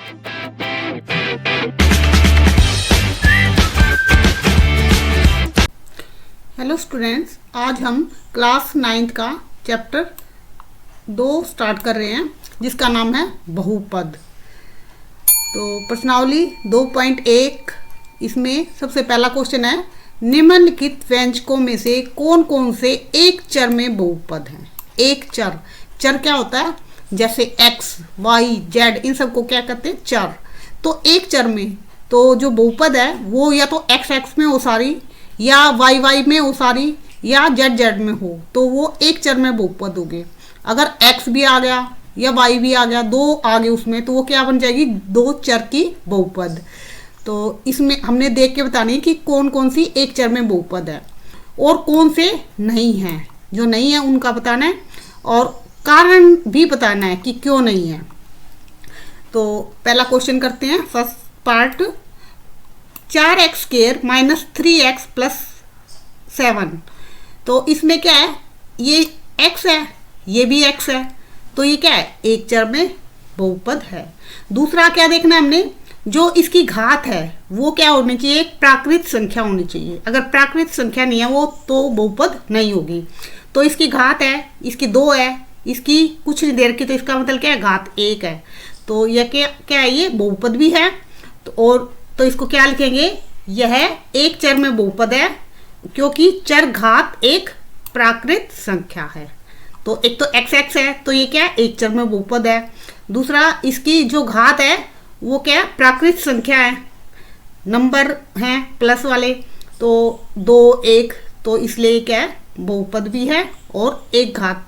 Hello students, आज हम class 9th का चैप्टर 2 स्टार्ट कर रहे हैं जिसका नाम है बहुपद। तो प्रश्नावली 2.1 इसमें सबसे पहला क्वेश्चन है, निम्नलिखित व्यंजकों में से कौन कौन से एक चर में बहुपद हैं। एक चर, चर क्या होता है? जैसे x, y, z इन सबको क्या कहते हैं? चर। तो एक चर में तो जो बहुपद है वो या तो x में हो सारी, या y में हो सारी, या z में हो, तो वो एक चर में बहुपद होगी। अगर x भी आ गया या y भी आ गया, दो आ गए उसमें, तो वो क्या बन जाएगी? दो चर की बहुपद। तो इसमें हमने देख के बतानी है कि कौन कौन सी एक चर में बहुपद है और कौन से नहीं है। जो नहीं है उनका बताना है और कारण भी बताना है कि क्यों नहीं है। तो पहला क्वेश्चन करते हैं, फर्स्ट पार्ट। 4x² - 3x + 7। तो इसमें क्या है? ये x है, ये भी x है, तो ये क्या है? एक चर में बहुपद है। दूसरा क्या देखना है हमने? जो इसकी घात है वो क्या होनी चाहिए? एक प्राकृत संख्या होनी चाहिए। अगर प्राकृत संख्या नहीं है वो तो बहुपद नहीं होगी। तो इसकी घात है, इसकी 2 है, इसकी कुछ नहीं दे रखी, तो इसका मतलब क्या है? घात 1 है। तो यह क्या है? ये बहुपद भी है। तो इसको क्या लिखेंगे? यह एक चर में बहुपद है क्योंकि चर घात एक प्राकृत संख्या है। तो एक तो x है, तो ये क्या है? एक चर में बहुपद है। दूसरा, इसकी जो घात है वो क्या है? प्राकृत संख्या है, नंबर हैं प्लस वाले, तो 2, 1, तो इसलिए क्या है? बहुपद भी है और एक घात।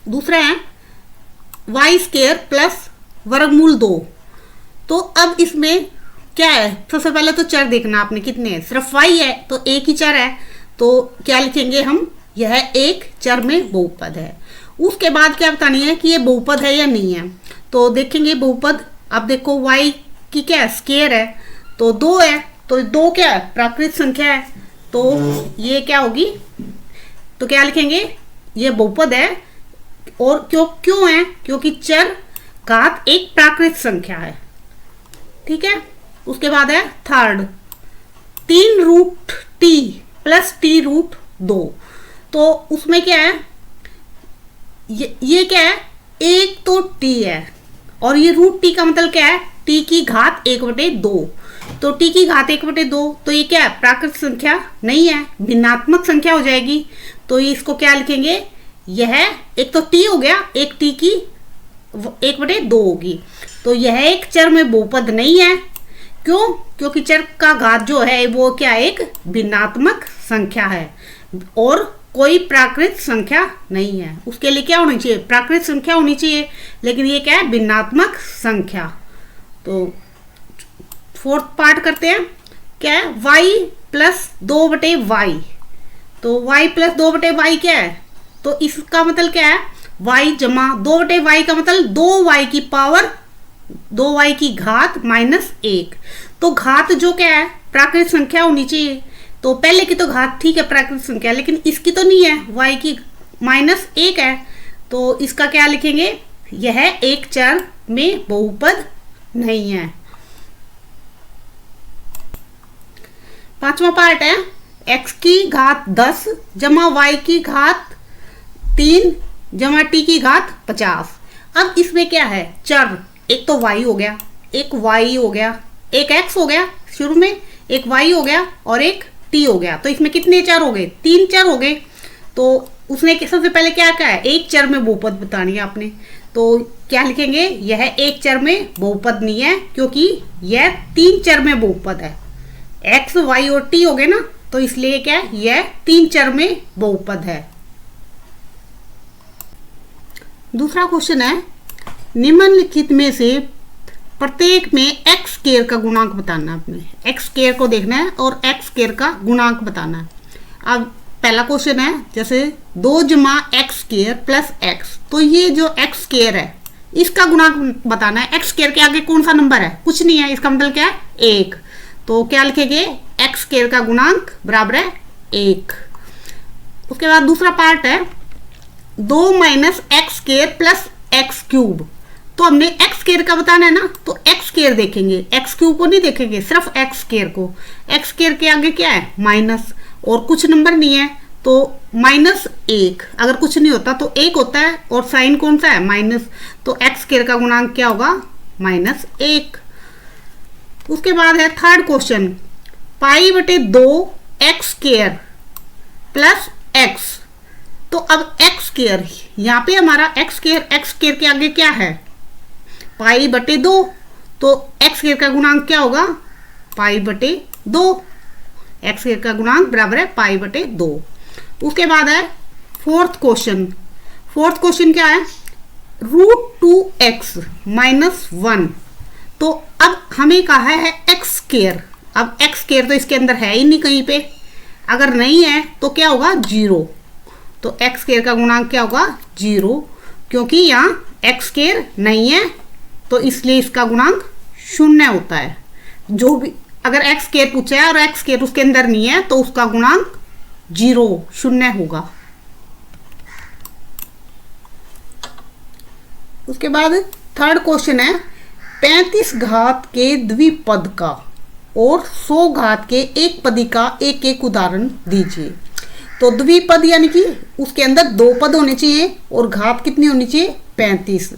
दूसरा है y² + वर्गमूल 2। तो अब इसमें क्या है? सबसे पहले तो चर देखना आपने कितने हैं। सिर्फ y है तो एक ही चर है, तो क्या लिखेंगे हम? यह एक चर में बहुपद है। उसके बाद क्या बतानी है कि ये बहुपद है या नहीं है। तो देखेंगे बहुपद। अब देखो y की क्या है? स्क्वायर है, तो 2 है, तो 2 क्या है? प्राकृत संख्या है, तो ये क्या होगी? तो क्या लिखेंगे? ये बहुपद है। और क्यों है? क्योंकि चर घात एक प्राकृत संख्या है। ठीक है। उसके बाद है थर्ड, 3√t + t√2। तो उसमें क्या है? ये क्या है? एक तो t है और ये √t का मतलब क्या है? t की घात 1/2। तो t की घात 1/2, तो ये क्या है? प्राकृत संख्या नहीं है, भिन्नात्मक संख्या हो जाएगी। तो इसको क्या लिखेंगे? यह एक तो t हो गया, एक t की 1/2 होगी। तो यह एक चर में बहुपद नहीं है। क्यों? क्योंकि चर का घात जो है वो क्या? एक भिन्नात्मक संख्या है और कोई प्राकृत संख्या नहीं है। उसके लिए क्या होनी चाहिए? प्राकृत संख्या होनी चाहिए, लेकिन ये क्या है? भिन्नात्मक संख्या। तो फोर्थ पार्ट करते हैं। क्या है? y + 2/y। तो y + 2/y क्या है? तो इसका मतलब क्या है? y जमा 2/y का मतलब 2y की पावर, 2y की घात -1। तो घात जो क्या है? प्राकृत संख्या होनी चाहिए। तो पहले की तो घात ठीक है प्राकृत संख्या, लेकिन इसकी तो नहीं है, y की -1 है। तो इसका क्या लिखेंगे? यह एक चर में बहुपद नहीं है। पांचवा पार्ट है, x की घात 10 जमा y की घात 3 जमा t की घात 50। अब इसमें क्या है? चर, एक तो y हो गया, एक y हो गया, एक x हो गया शुरू में, एक y हो गया और एक t हो गया। तो इसमें कितने चर हो गए? 3 चर हो गए। तो उसने सबसे पहले क्या कहा है? एक चर में बहुपद बतानी है आपने। तो क्या लिखेंगे? यह एक चर में बहुपद नहीं है क्योंकि यह 3 चर में बहुपद है। x, y और t हो गए ना, तो इसलिए क्या है? यह 3 चर में बहुपद है। दूसरा क्वेश्चन है, निम्नलिखित में से प्रत्येक में x² का गुणांक बताना है। आपने x² को देखना है और x² का गुणांक बताना है। अब पहला क्वेश्चन है, जैसे 2 जमा x² + x। तो ये जो x² है इसका गुणांक बताना है। x² के आगे कौन सा नंबर है? कुछ नहीं है, इसका मतलब क्या है? 1। तो क्या लिखेंगे? x² का गुणांक बराबर है 1। उसके बाद दूसरा पार्ट है, 2 - x² + x³ तो हमने एक्स स्क्वायर का बताना है ना, तो एक्स स्क्वायर देखेंगे, एक्स क्यूब को नहीं देखेंगे, सिर्फ एक्स स्क्वायर को। एक्स स्क्वायर के आगे क्या है, माइनस, और कुछ नंबर नहीं है तो -1, अगर कुछ नहीं होता तो 1 होता है, और साइन कौन सा है, माइनस, तो एक्स स्क्वायर का गुणांक क्या होगा, -1। उसके बाद है third question, π/2 x square plus x. तो अब एक्स स्क्वायर, यहाँ पे हमारा एक्स स्क्वायर के आगे क्या है, π/2, तो एक्स स्क्वायर का गुणांक क्या होगा, π/2, एक्स स्क्वायर का गुणांक बराबर है π/2। उसके बाद है फोर्थ क्वेश्चन क्या है, √2x - 1। तो अब हमें कहा है एक्स स्क्वायर, अब एक्स स्क्वायर तो इसके अंदर है ही नहीं कहीं पे, अगर नहीं है तो क्या होगा, 0। तो एक्स स्क्वायर का गुणांक क्या होगा, 0, क्योंकि यहाँ एक्स स्क्वायर नहीं है तो इसलिए इसका गुणांक 0 होता है। जो भी अगर एक्स स्क्वायर पूछा है और एक्स स्क्वायर उसके अंदर नहीं है तो उसका गुणांक 0 होगा। उसके बाद थर्ड क्वेश्चन है, 35 घात के द्विपद का और 100 घात के एक पदी का एक एक उदाहरण दीजिए। तो द्विपद यानी कि उसके अंदर 2 पद होने चाहिए और घात कितनी होनी चाहिए, 35।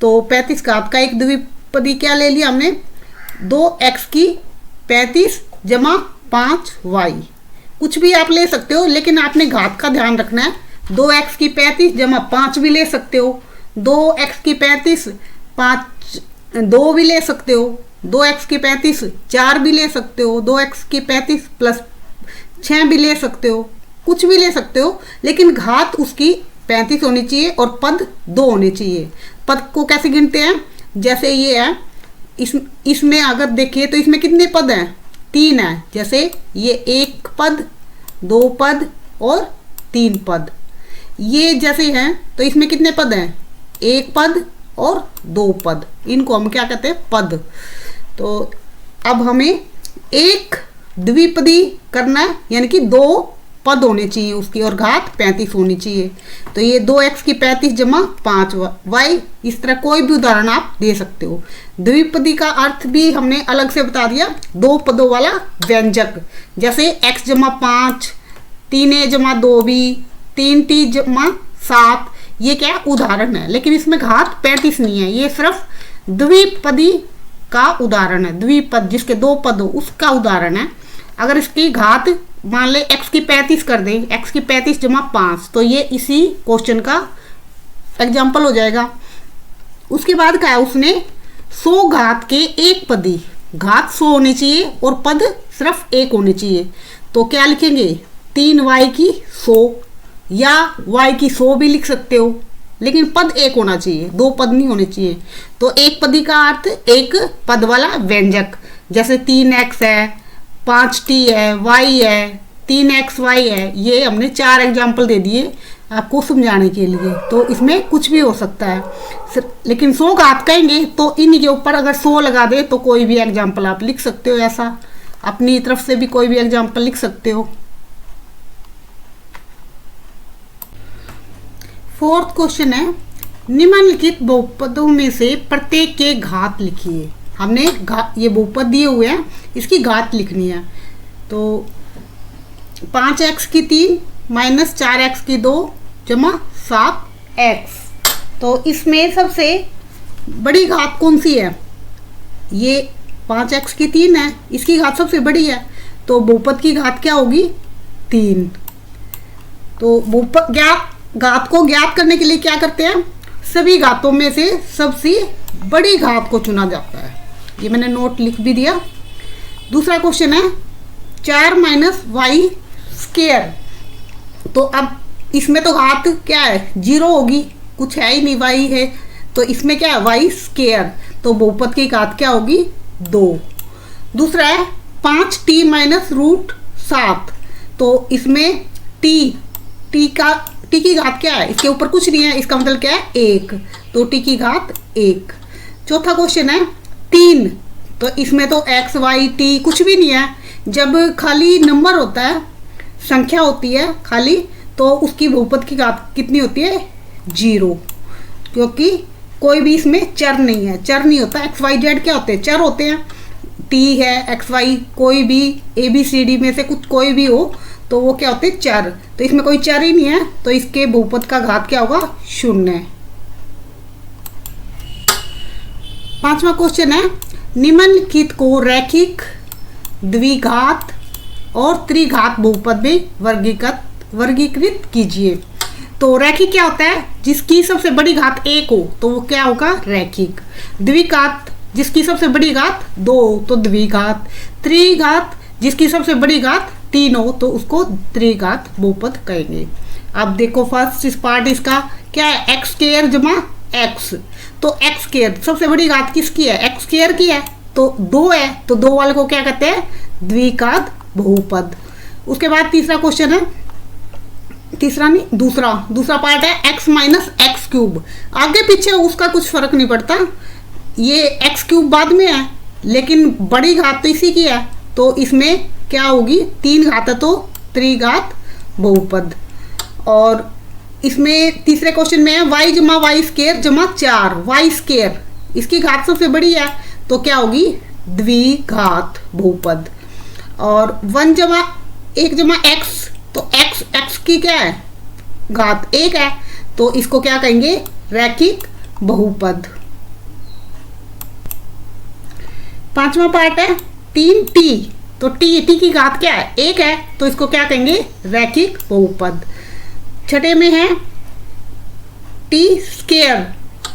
तो 35 घात का एक द्विपदी क्या ले लिया हमने, 2x की 35 जमा 5y, कुछ भी आप ले सकते हो लेकिन आपने घात का ध्यान रखना है। 2x की 35 जमा 5 भी ले सकते हो, 2x की 35 5 2 भी ले सकते हो, 2x की 35 4 भी ले सकते हो, 2x की 35 प्लस 6 भी ले सकते हो, कुछ भी ले सकते हो, लेकिन घात उसकी 35 होनी चाहिए और पद 2 होने चाहिए। पद को कैसे गिनते हैं, जैसे ये है, इसमें अगर देखिए तो इसमें कितने पद हैं, 3 है। जैसे ये 1 पद, 2 पद और 3 पद, ये जैसे हैं तो इसमें कितने पद हैं, 1 पद और 2 पद, इनको हम क्या कहते हैं, पद। तो अब हमें एक द्विपदी करना है, यानी कि 2 पद होने चाहिए उसकी और घात 35 होनी चाहिए। तो ये 2x की 35 जमा 5y, इस तरह कोई भी उदाहरण आप दे सकते हो। द्विपदी का अर्थ भी हमने अलग से बता दिया, 2 पदों वाला व्यंजक, जैसे x जमा 5, 3a जमा 2b, 3t जमा 7, ये क्या उदाहरण है, लेकिन इसमें घात 35 नहीं है, ये सिर्फ द्विपदी का उदाहरण है। द्विपद जिसके 2 पद हो उसका उदाहरण है। अगर इसकी घात मान ले x की 35 कर दें, x की 35 जमा 5, तो ये इसी क्वेश्चन का एग्जाम्पल हो जाएगा। उसके बाद कहा उसने 100 घात के एक पदी, घात 100 होनी चाहिए और पद सिर्फ 1 होने चाहिए। तो क्या लिखेंगे, 3y की 100 या y की 100 भी लिख सकते हो, लेकिन पद 1 होना चाहिए, 2 पद नहीं होने चाहिए। तो एक पदी का अर्थ एक पद वाला व्यंजक, जैसे 3x है, 5t है, y है, 3xy है, ये हमने 4 एग्जाम्पल दे दिए आपको समझाने के लिए। तो इसमें कुछ भी हो सकता है, लेकिन 100 घात कहेंगे तो इन्हीं के ऊपर अगर 100 लगा दे तो कोई भी एग्जाम्पल आप लिख सकते हो, ऐसा अपनी तरफ से भी कोई भी एग्जाम्पल लिख सकते हो। फोर्थ क्वेश्चन है, निम्नलिखित बहुपदों में से प्रत्येक के घात लिखिए। हमने ये बहुपद दिए हुए हैं, इसकी घात लिखनी है। तो 5x की 3 माइनस 4x की 2 जमा 7x। तो इसमें सबसे बड़ी घात कौन सी है, ये 5x की 3 है, इसकी घात सबसे बड़ी है, तो बहुपद की घात क्या होगी, 3। तो बहुपद घात को ज्ञात करने के लिए क्या करते हैं, सभी घातों में से सबसे बड़ी घात को चुना जाता है। ये मैंने नोट लिख भी दिया। दूसरा क्वेश्चन है 4 माइनस वाई स्क्वायर। तो अब इसमें तो घात क्या है, 0 होगी, कुछ है ही नहीं, वाई है, तो इसमें क्या है, वाई स्क्वायर। तो बहुपद की घात क्या होगी, 2। दूसरा है 5t माइनस √7। तो इसमें t की घात क्या है, इसके ऊपर कुछ नहीं है, इसका मतलब क्या है, 1, तो t की घात 1। चौथा क्वेश्चन है 3। तो इसमें तो x y t कुछ भी नहीं है, जब खाली नंबर होता है, संख्या होती है खाली, तो उसकी बहुपद की घात कितनी होती है, 0, क्योंकि कोई भी इसमें चर नहीं है, चर नहीं होता। एक्स वाई जेड क्या होते हैं? चर होते हैं। टी है, एक्स वाई, कोई भी ए बी सी डी में से कुछ कोई भी हो तो वो क्या होते हैं? चर। तो इसमें कोई चर ही नहीं है, तो इसके बहुपद का घात क्या होगा? 0। 5वां क्वेश्चन है, निम्नलिखित को रैखिक, द्विघात और त्रिघात बहुपद में वर्गीकृत कीजिए। तो रैखिक क्या होता है? जिसकी सबसे बड़ी घात 1 हो तो वो क्या होगा? रैखिक। द्विघात जिसकी सबसे बड़ी घात 2 हो तो द्विघात। त्रिघात जिसकी सबसे बड़ी घात 3 हो तो उसको त्रिघात बहुपद कहेंगे। अब देखो फर्स्ट पार्ट इसका क्या है? एक्स स्क्वायर जमा एक्स। तो एक्स स्क्वायर सबसे बड़ी घात किसकी है? एक्स स्क्वायर की है, तो 2 है, तो 2 वाले को क्या कहते हैं? द्विघात बहुपद। उसके बाद तीसरा क्वेश्चन है, तीसरा नहीं दूसरा पार्ट है एक्स माइनस एक्स क्यूब। आगे पीछे उसका कुछ फर्क नहीं पड़ता, ये एक्स क्यूब बाद में है लेकिन बड़ी घात तो इसी की है, तो इसमें क्या होगी? 3 घात है तो त्रिघात बहुपद। और इसमें तीसरे क्वेश्चन में है वाई जमा वाई स्क्वायर जमा 4। वाई स्क्वायर इसकी घात सबसे बड़ी है तो क्या होगी? द्विघात बहुपद। और 1 जमा 1 जमा एक्स, तो एक्स की क्या है? घात 1 है, तो इसको क्या कहेंगे? रैखिक बहुपद। 5वां पार्ट है 3t। तो टी की घात क्या है? 1 है, तो इसको क्या कहेंगे? रैखिक बहुपद। 6 में है टी स्क्वायर।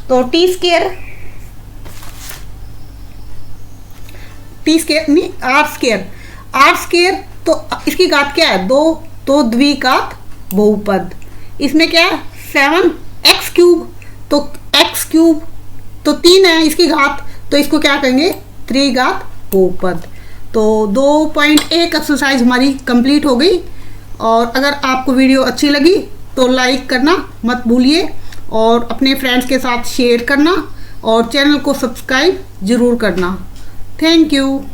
तो टी स्क्वायर नहीं, आर स्क्वायर तो इसकी घात क्या है? 2, तो द्विघात बहुपद। इसमें क्या है? 7x क्यूब, तो x क्यूब तो 3 है इसकी घात, तो इसको क्या कहेंगे? त्रिघात बहुपद। तो 2.1 एक्सरसाइज हमारी कंप्लीट हो गई। और अगर आपको वीडियो अच्छी लगी तो लाइक करना मत भूलिए और अपने फ्रेंड्स के साथ शेयर करना और चैनल को सब्सक्राइब जरूर करना। Thank you.